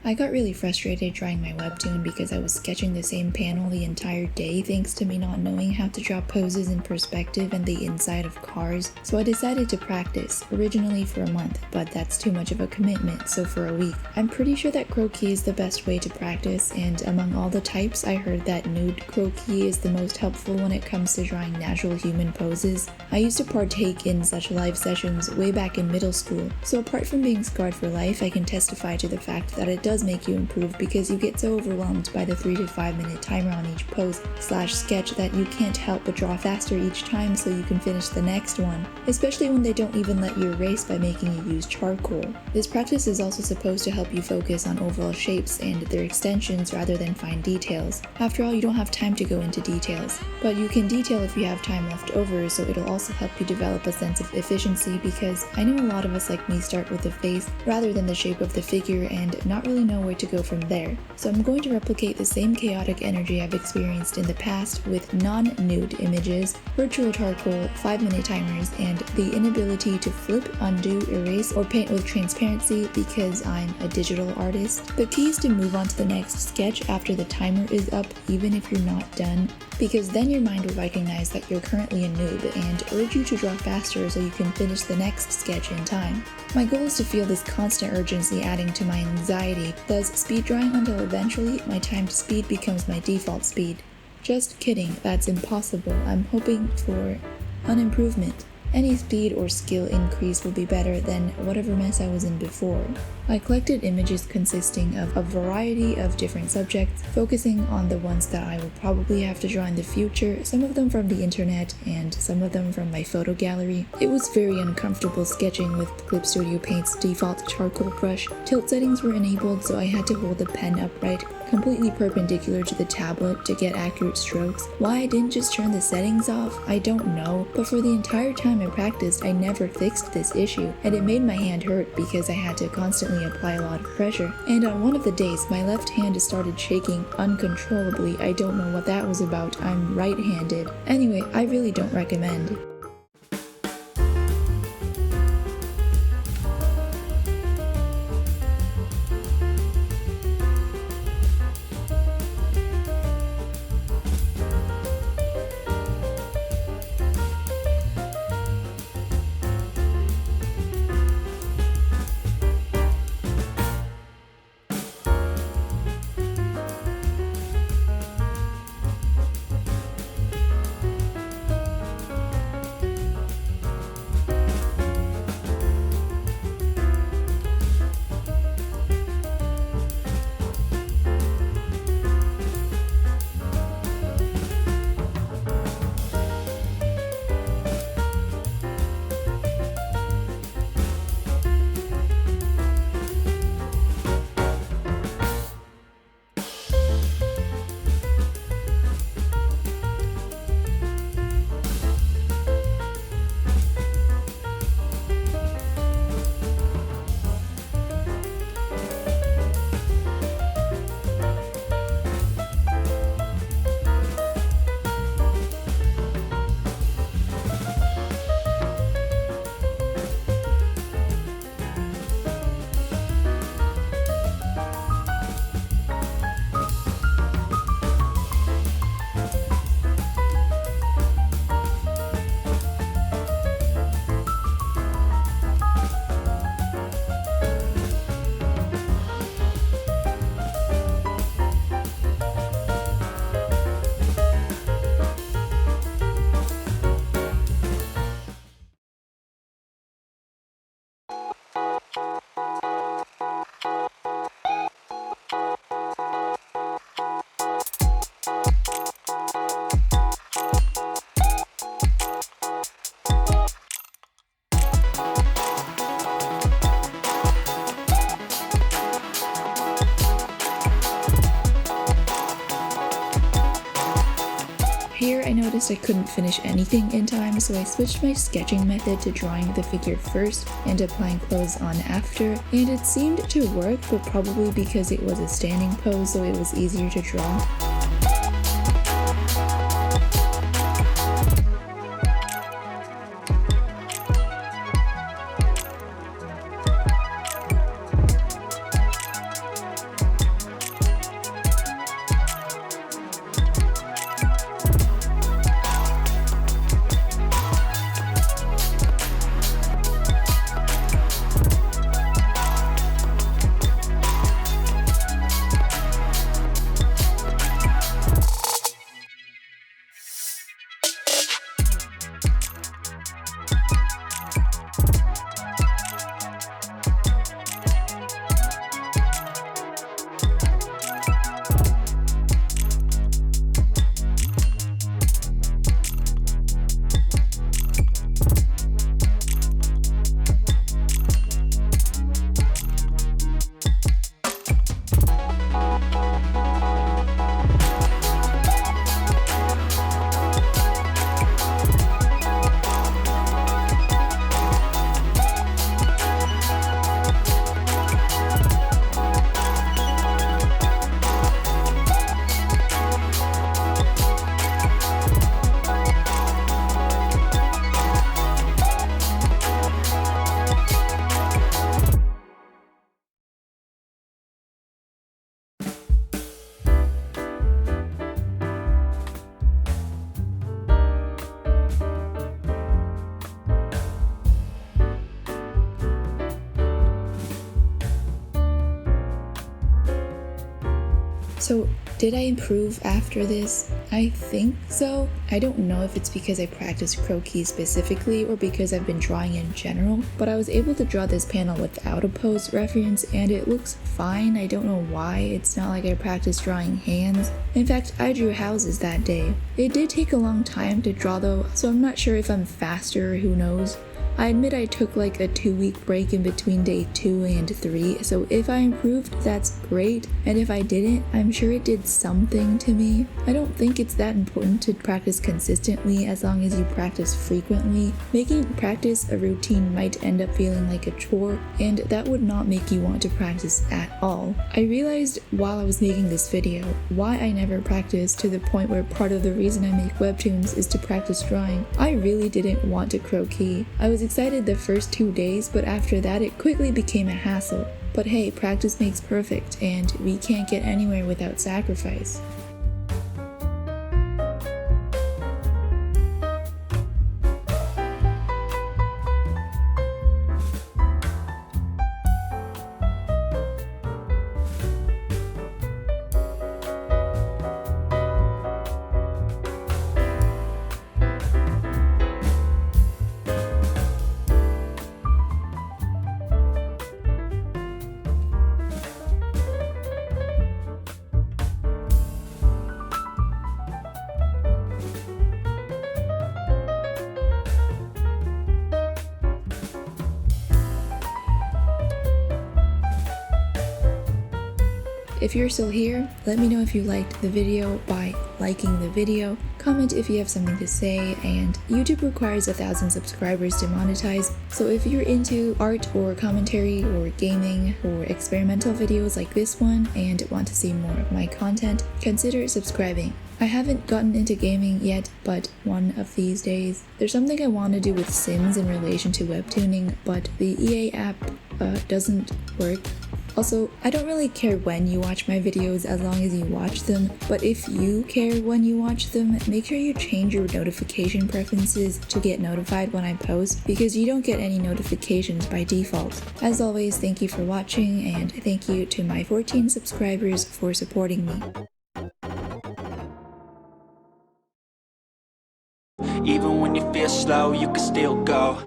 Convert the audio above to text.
I got really frustrated drawing my webtoon because I was sketching the same panel the entire day thanks to me not knowing how to draw poses in perspective and the inside of cars, so I decided to practice, originally for a month, but that's too much of a commitment, so for a week. I'm pretty sure that croquis is the best way to practice, and among all the types, I heard that nude croquis is the most helpful when it comes to drawing natural human poses. I used to partake in such live sessions way back in middle school, so apart from being scarred for life, I can testify to the fact that it does make you improve because you get so overwhelmed by the 3 to 5 minute timer on each pose / sketch that you can't help but draw faster each time so you can finish the next one, especially when they don't even let you erase by making you use charcoal. This practice is also supposed to help you focus on overall shapes and their extensions rather than fine details. After all, you don't have time to go into details, but you can detail if you have time left over, so it'll also help you develop a sense of efficiency because I know a lot of us like me start with the face rather than the shape of the figure and not really know where to go from there. So I'm going to replicate the same chaotic energy I've experienced in the past with non-nude images, virtual charcoal, 5-minute timers, and the inability to flip, undo, erase, or paint with transparency because I'm a digital artist. The key is to move on to the next sketch after the timer is up even if you're not done, because then your mind will recognize that you're currently a noob and urge you to draw faster so you can finish the next sketch in time. My goal is to feel this constant urgency adding to my anxiety, thus speed drawing until eventually my timed speed becomes my default speed. Just kidding, that's impossible. I'm hoping for an improvement. Any speed or skill increase will be better than whatever mess I was in before. I collected images consisting of a variety of different subjects, focusing on the ones that I will probably have to draw in the future, some of them from the internet and some of them from my photo gallery. It was very uncomfortable sketching with Clip Studio Paint's default charcoal brush. Tilt settings were enabled, so I had to hold the pen upright, completely perpendicular to the tablet to get accurate strokes. Why I didn't just turn the settings off, I don't know, but for the entire time I practiced, I never fixed this issue, and it made my hand hurt because I had to constantly apply a lot of pressure. And on one of the days, my left hand started shaking uncontrollably. I don't know what that was about. I'm right-handed. Anyway, I really don't recommend. Here I noticed I couldn't finish anything in time, so I switched my sketching method to drawing the figure first and applying clothes on after, and it seemed to work, but probably because it was a standing pose so it was easier to draw. So, did I improve after this? I think so. I don't know if it's because I practiced croquis specifically or because I've been drawing in general, but I was able to draw this panel without a pose reference and it looks fine. I don't know why. It's not like I practiced drawing hands. In fact, I drew houses that day. It did take a long time to draw though, so I'm not sure if I'm faster, who knows. I admit I took like a 2-week break in between day 2 and 3, so if I improved, that's great, and if I didn't, I'm sure it did something to me. I don't think it's that important to practice consistently as long as you practice frequently. Making practice a routine might end up feeling like a chore, and that would not make you want to practice at all. I realized while I was making this video why I never practiced, to the point where part of the reason I make webtoons is to practice drawing. I really didn't want to croquis. I was excited the first 2 days, but after that it quickly became a hassle. But hey, practice makes perfect, and we can't get anywhere without sacrifice. If you're still here, let me know if you liked the video by liking the video, comment if you have something to say, and YouTube requires 1,000 subscribers to monetize, so if you're into art or commentary or gaming or experimental videos like this one and want to see more of my content, consider subscribing. I haven't gotten into gaming yet, but one of these days. There's something I want to do with Sims in relation to webtooning, but the EA app doesn't work. Also, I don't really care when you watch my videos as long as you watch them, but if you care when you watch them, make sure you change your notification preferences to get notified when I post, because you don't get any notifications by default. As always, thank you for watching, and thank you to my 14 subscribers for supporting me. Even when you feel slow, you can still go.